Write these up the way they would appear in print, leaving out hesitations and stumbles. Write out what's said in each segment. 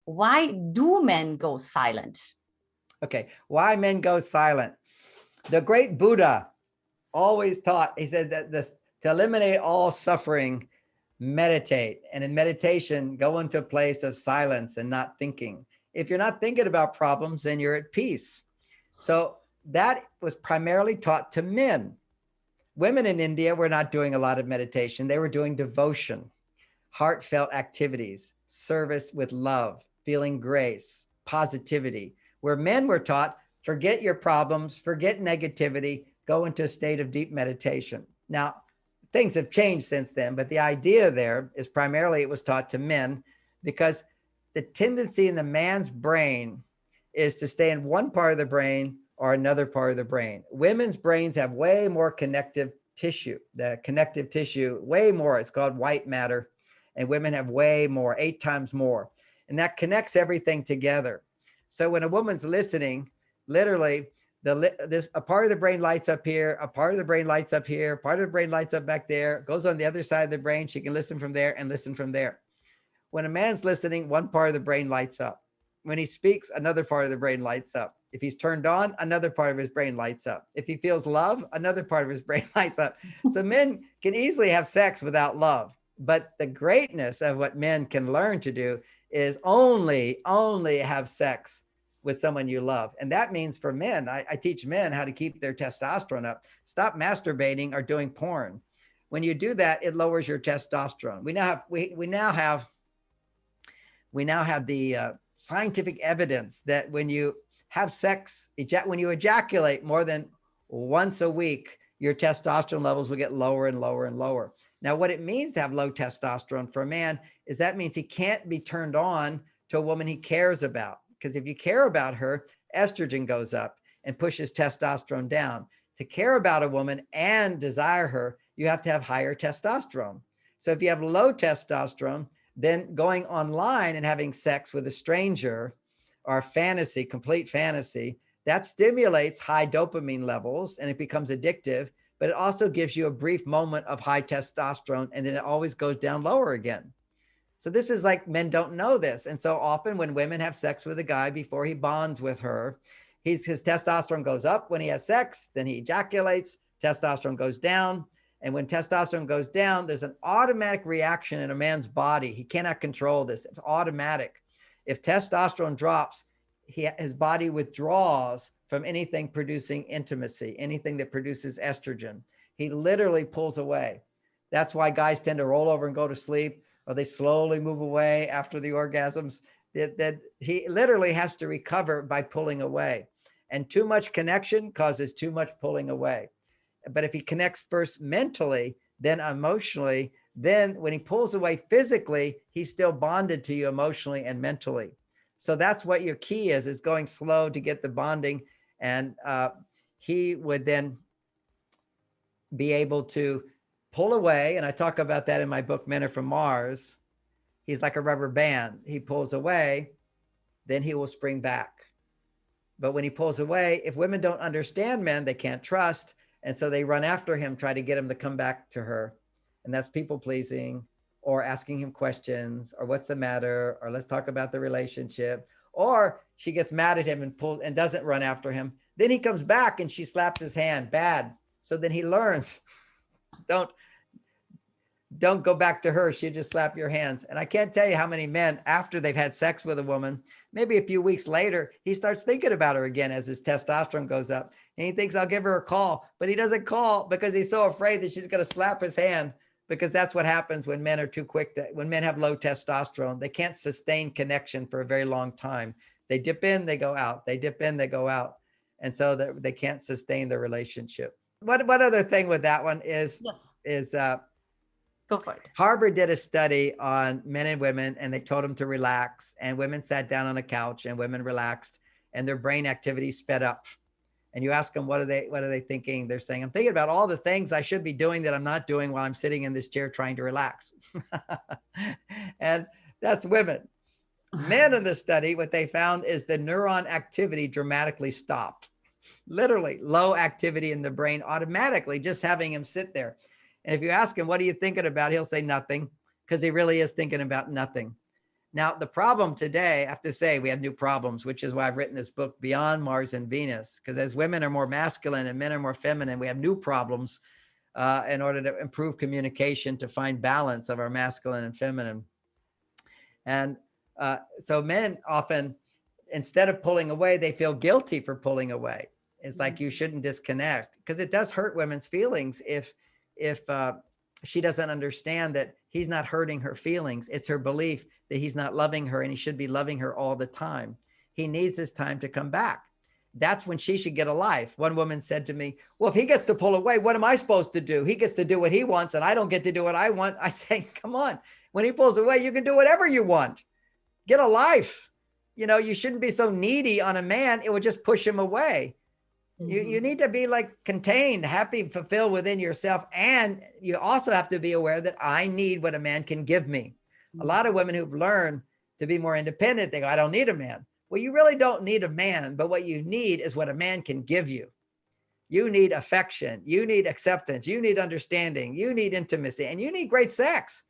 why do men go silent? Okay, why men go silent. The great Buddha always taught, he said that this, to eliminate all suffering, meditate. And in meditation, go into a place of silence and not thinking. If you're not thinking about problems, then you're at peace. So that was primarily taught to men. Women in India were not doing a lot of meditation. They were doing devotion, heartfelt activities, service with love, feeling grace, positivity, where men were taught, forget your problems, forget negativity, go into a state of deep meditation. Now, things have changed since then, but the idea there is primarily it was taught to men because the tendency in the man's brain is to stay in one part of the brain or another part of the brain. Women's brains have way more connective tissue, the connective tissue, way more. It's called white matter. And women have way more, 8 times more. And that connects everything together. So when a woman's listening, literally, a part of the brain lights up here, a part of the brain lights up here, part of the brain lights up back there, goes on the other side of the brain. She can listen from there and listen from there. When a man's listening, one part of the brain lights up. When he speaks, another part of the brain lights up. If he's turned on, another part of his brain lights up. If he feels love, another part of his brain lights up. So men can easily have sex without love. But the greatness of what men can learn to do is only have sex with someone you love. And that means for men, I teach men how to keep their testosterone up. Stop masturbating or doing porn. When you do that, it lowers your testosterone. We now have the scientific evidence that when you have sex, when you ejaculate more than once a week, your testosterone levels will get lower and lower and lower. Now, what it means to have low testosterone for a man is that means he can't be turned on to a woman he cares about. Because if you care about her, estrogen goes up and pushes testosterone down. To care about a woman and desire her, you have to have higher testosterone. So if you have low testosterone, then going online and having sex with a stranger or fantasy, complete fantasy, that stimulates high dopamine levels and it becomes addictive, but it also gives you a brief moment of high testosterone and then it always goes down lower again. So this is like men don't know this. And so often when women have sex with a guy before he bonds with her, his testosterone goes up when he has sex, then he ejaculates, testosterone goes down. And when testosterone goes down, there's an automatic reaction in a man's body. He cannot control this. It's automatic. If testosterone drops, his body withdraws from anything producing intimacy, anything that produces estrogen. He literally pulls away. That's why guys tend to roll over and go to sleep, or they slowly move away after the orgasms. That he literally has to recover by pulling away. And too much connection causes too much pulling away. But if he connects first mentally, then emotionally, then when he pulls away physically, he's still bonded to you emotionally and mentally. So that's what your key is going slow to get the bonding. And he would then be able to pull away. And I talk about that in my book, Men Are From Mars. He's like a rubber band. He pulls away, then he will spring back. But when he pulls away, if women don't understand men, they can't trust. And so they run after him, try to get him to come back to her. And that's people pleasing or asking him questions or what's the matter? Or let's talk about the relationship. Or she gets mad at him and doesn't run after him. Then he comes back and she slaps his hand bad. So then he learns, don't go back to her. She'll just slap your hands. And I can't tell you how many men, after they've had sex with a woman, maybe a few weeks later, he starts thinking about her again as his testosterone goes up. And he thinks, I'll give her a call. But he doesn't call because he's so afraid that she's going to slap his hand, because that's what happens when men are too quick when men have low testosterone. They can't sustain connection for a very long time. They dip in, they go out. They dip in, they go out. And so they can't sustain the relationship. What other thing with that one is, Go for it. Harvard did a study on men and women, and they told them to relax. And women sat down on a couch, and women relaxed, and their brain activity sped up. And you ask them, what are they thinking? They're saying, I'm thinking about all the things I should be doing that I'm not doing while I'm sitting in this chair trying to relax. And that's women. Men in the study, what they found is the neuron activity dramatically stopped. Literally low activity in the brain automatically, just having him sit there. And if you ask him, what are you thinking about? He'll say nothing, because he really is thinking about nothing. Now, the problem today, I have to say, we have new problems, which is why I've written this book, Beyond Mars and Venus, because as women are more masculine and men are more feminine, we have new problems in order to improve communication, to find balance of our masculine and feminine. And so men often, instead of pulling away, they feel guilty for pulling away. It's like, you shouldn't disconnect, because it does hurt women's feelings if she doesn't understand that he's not hurting her feelings. It's her belief that he's not loving her and he should be loving her all the time. He needs this time to come back. That's when she should get a life. One woman said to me, well, if he gets to pull away, what am I supposed to do? He gets to do what he wants and I don't get to do what I want. I say, come on, when he pulls away, you can do whatever you want. Get a life. You know, you shouldn't be so needy on a man. It would just push him away. You need to be like contained, happy, fulfilled within yourself. And you also have to be aware that I need what a man can give me. A lot of women who've learned to be more independent, they go, I don't need a man. Well, you really don't need a man, but what you need is what a man can give you. You need affection. You need acceptance. You need understanding. You need intimacy, and you need great sex.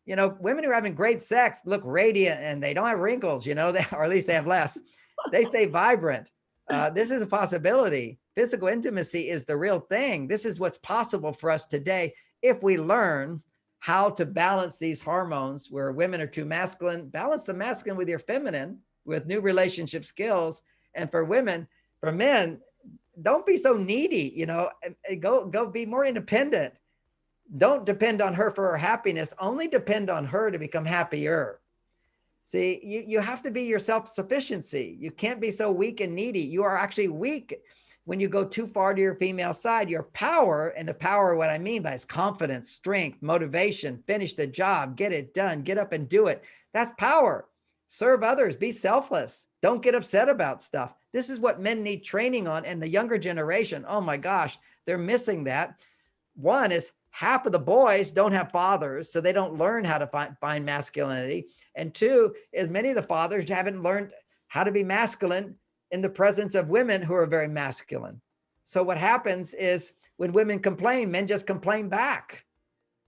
You know, women who are having great sex look radiant and they don't have wrinkles, you know, or at least they have less. They stay vibrant. This is a possibility. Physical intimacy is the real thing. This is what's possible for us today if we learn how to balance these hormones where women are too masculine. Balance the masculine with your feminine, with new relationship skills. And for women, for men, don't be so needy, you know, go be more independent. Don't depend on her for her happiness. Only depend on her to become happier. See, you have to be your self-sufficiency. You can't be so weak and needy. You are actually weak when you go too far to your female side. Your power, and the power, what I mean by is confidence, strength, motivation, finish the job, get it done, get up and do it. That's power. Serve others, be selfless. Don't get upset about stuff. This is what men need training on. And the younger generation, oh my gosh, they're missing that. One is half of the boys don't have fathers, so they don't learn how to find masculinity. And two is many of the fathers haven't learned how to be masculine in the presence of women who are very masculine. So what happens is when women complain, men just complain back.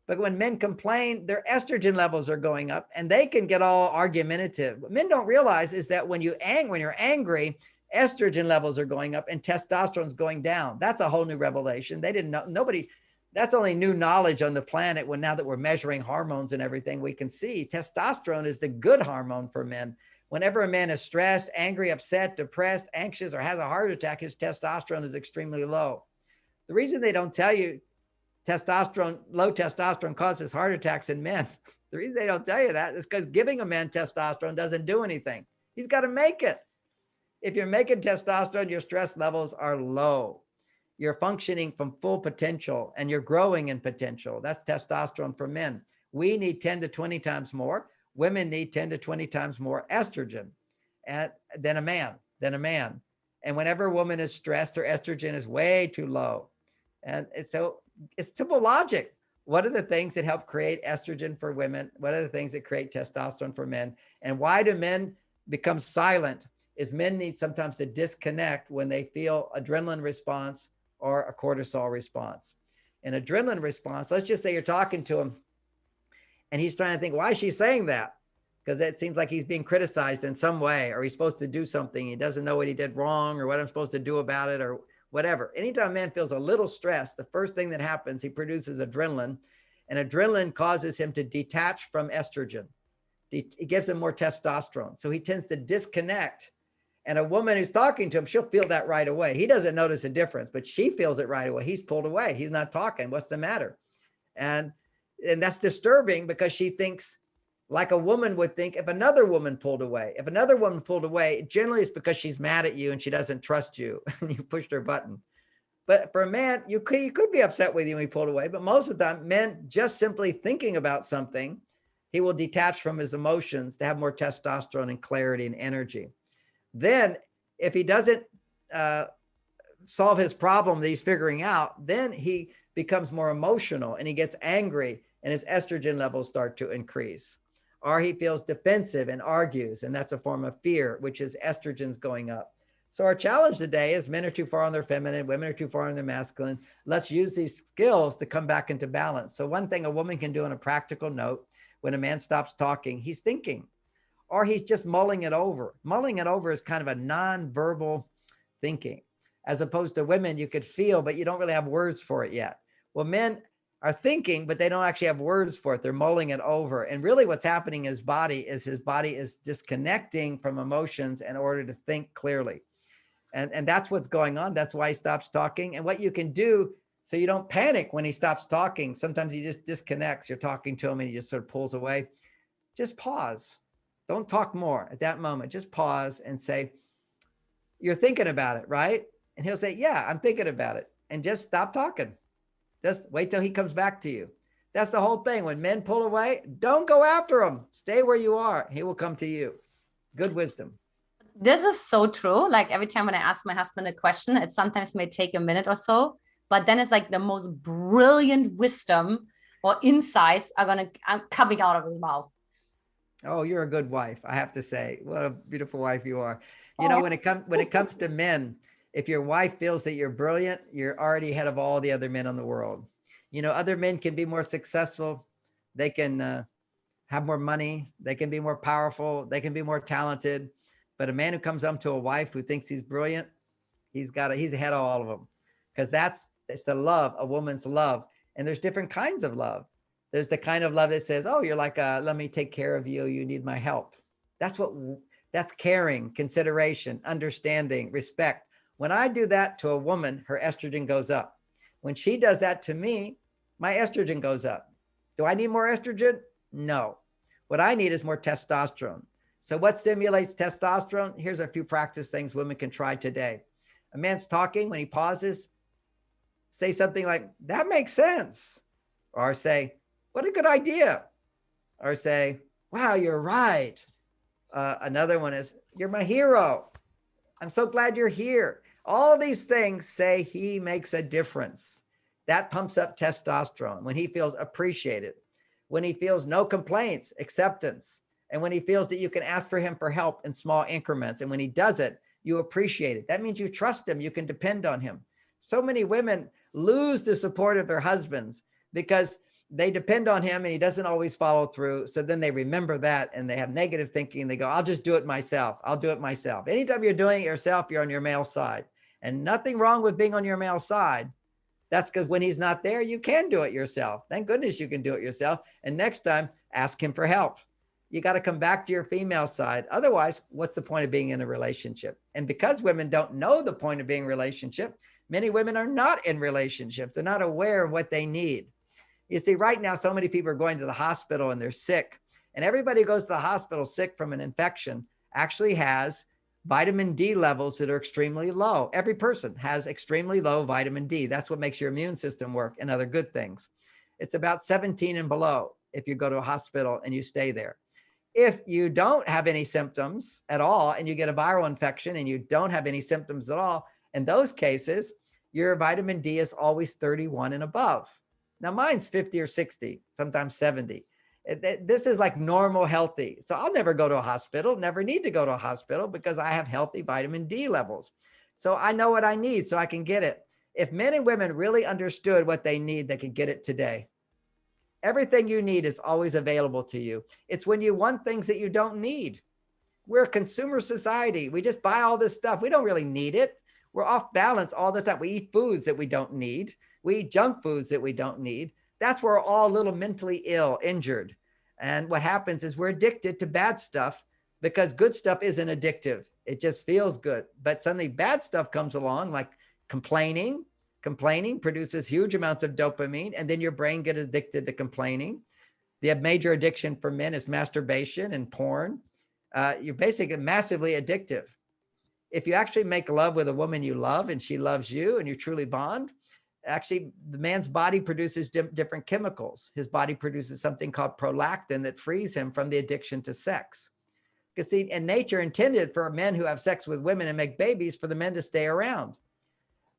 But when men complain, their estrogen levels are going up and they can get all argumentative. What men don't realize is that when you're angry, estrogen levels are going up and testosterone is going down. That's a whole new revelation. They didn't know, that's only new knowledge on the planet. When now that we're measuring hormones and everything, we can see testosterone is the good hormone for men. Whenever a man is stressed, angry, upset, depressed, anxious, or has a heart attack, his testosterone is extremely low. The reason they don't tell you low testosterone causes heart attacks in men, the reason they don't tell you that is because giving a man testosterone doesn't do anything. He's got to make it. If you're making testosterone, your stress levels are low. You're functioning from full potential and you're growing in potential. That's testosterone for men. We need 10 to 20 times more. Women need 10 to 20 times more estrogen than a man. And whenever a woman is stressed, her estrogen is way too low. And so it's simple logic. What are the things that help create estrogen for women? What are the things that create testosterone for men? And why do men become silent? Is men need sometimes to disconnect when they feel adrenaline response or a cortisol response. An adrenaline response, let's just say you're talking to him and he's trying to think, why is she saying that? Because it seems like he's being criticized in some way, or he's supposed to do something. He doesn't know what he did wrong or what I'm supposed to do about it or whatever. Anytime a man feels a little stress, the first thing that happens, he produces adrenaline, and adrenaline causes him to detach from estrogen. It gives him more testosterone. So he tends to disconnect. And a woman who's talking to him, she'll feel that right away. He doesn't notice a difference, but she feels it right away. He's pulled away. He's not talking. What's the matter? And that's disturbing because she thinks like a woman would think if another woman pulled away. If another woman pulled away, generally it's because she's mad at you and she doesn't trust you and you pushed her button. But for a man, you could be upset with you when he pulled away. But most of the time, men just simply thinking about something, he will detach from his emotions to have more testosterone and clarity and energy. Then if he doesn't solve his problem that he's figuring out, then he becomes more emotional and he gets angry and his estrogen levels start to increase. Or he feels defensive and argues, and that's a form of fear, which is estrogens going up. So our challenge today is men are too far on their feminine, women are too far on their masculine. Let's use these skills to come back into balance. So one thing a woman can do on a practical note, when a man stops talking, he's thinking. or he's just mulling it over. Mulling it over is kind of a non-verbal thinking, as opposed to women, you could feel, but you don't really have words for it yet. Well, men are thinking, but they don't actually have words for it. They're mulling it over. And really what's happening in his body is disconnecting from emotions in order to think clearly. And that's what's going on. That's why he stops talking. And what you can do so you don't panic when he stops talking, sometimes he just disconnects. You're talking to him and he just sort of pulls away. Just pause. Don't talk more at that moment. Just pause and say, you're thinking about it, right? And he'll say, yeah, I'm thinking about it. And just stop talking. Just wait till he comes back to you. That's the whole thing. When men pull away, don't go after him. Stay where you are. He will come to you. Good wisdom. This is so true. Like every time when I ask my husband a question, it sometimes may take a minute or so, but then it's like the most brilliant wisdom or insights are coming out of his mouth. Oh, you're a good wife, I have to say. What a beautiful wife you are. You know, when it comes to men, if your wife feels that you're brilliant, you're already ahead of all the other men in the world. You know, other men can be more successful. They can have more money. They can be more powerful. They can be more talented. But a man who comes up to a wife who thinks he's brilliant, he's ahead of all of them, because it's the love, a woman's love. And there's different kinds of love. There's the kind of love that says, oh, you're like, let me take care of you. You need my help. That's caring, consideration, understanding, respect. When I do that to a woman, her estrogen goes up. When she does that to me, my estrogen goes up. Do I need more estrogen? No. What I need is more testosterone. So what stimulates testosterone? Here's a few practice things women can try today. A man's talking, when he pauses, say something like, that makes sense. Or say, what a good idea. Or say, wow, you're right. Another one is, you're my hero. I'm so glad you're here. All these things say he makes a difference. That pumps up testosterone when he feels appreciated, when he feels no complaints, acceptance, and when he feels that you can ask for him for help in small increments. And when he does it, you appreciate it. That means you trust him. You can depend on him. So many women lose the support of their husbands because they depend on him and he doesn't always follow through. So then they remember that and they have negative thinking. And they go, I'll just do it myself. I'll do it myself. Anytime you're doing it yourself, you're on your male side. And nothing wrong with being on your male side. That's because when he's not there, you can do it yourself. Thank goodness you can do it yourself. And next time, ask him for help. You got to come back to your female side. Otherwise, what's the point of being in a relationship? And because women don't know the point of being in a relationship, many women are not in relationships. They're not aware of what they need. You see, right now, so many people are going to the hospital and they're sick. And everybody who goes to the hospital sick from an infection actually has vitamin D levels that are extremely low. Every person has extremely low vitamin D. That's what makes your immune system work and other good things. It's about 17 and below if you go to a hospital and you stay there. If you don't have any symptoms at all and you get a viral infection and you don't have any symptoms at all, in those cases, your vitamin D is always 31 and above. Now mine's 50 or 60, sometimes 70. This is like normal healthy. So I'll never go to a hospital, never need to go to a hospital because I have healthy vitamin D levels. So I know what I need so I can get it. If men and women really understood what they need, they could get it today. Everything you need is always available to you. It's when you want things that you don't need. We're a consumer society. We just buy all this stuff. We don't really need it. We're off balance all the time. We eat foods that we don't need. We eat junk foods that we don't need. That's where we're all a little mentally ill, injured. And what happens is we're addicted to bad stuff because good stuff isn't addictive. It just feels good. But suddenly bad stuff comes along, like complaining. Complaining produces huge amounts of dopamine, and then your brain gets addicted to complaining. The major addiction for men is masturbation and porn. You're basically massively addictive. If you actually make love with a woman you love and she loves you and you truly bond, actually the man's body produces different chemicals. His body produces something called prolactin that frees him from the addiction to sex. Because see, in nature intended for men who have sex with women and make babies for the men to stay around.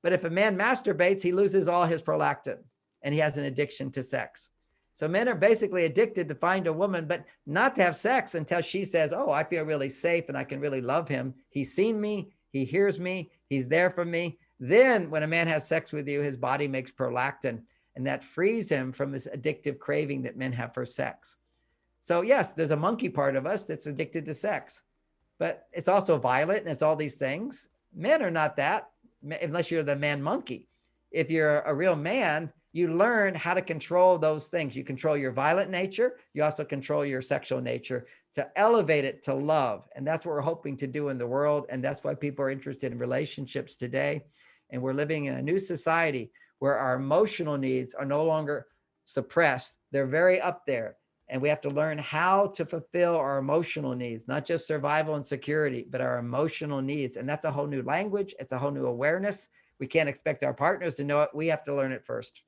But if a man masturbates, he loses all his prolactin and he has an addiction to sex. So men are basically addicted to find a woman, but not to have sex until she says, oh, I feel really safe and I can really love him. He's seen me. He hears me. He's there for me. Then when a man has sex with you, his body makes prolactin and that frees him from this addictive craving that men have for sex. So yes, there's a monkey part of us that's addicted to sex, but it's also violent and it's all these things. Men are not that, unless you're the man monkey. If you're a real man, you learn how to control those things. You control your violent nature. You also control your sexual nature to elevate it to love. And that's what we're hoping to do in the world. And that's why people are interested in relationships today. And we're living in a new society where our emotional needs are no longer suppressed. They're very up there. And we have to learn how to fulfill our emotional needs, not just survival and security, but our emotional needs. And that's a whole new language. It's a whole new awareness. We can't expect our partners to know it. We have to learn it first.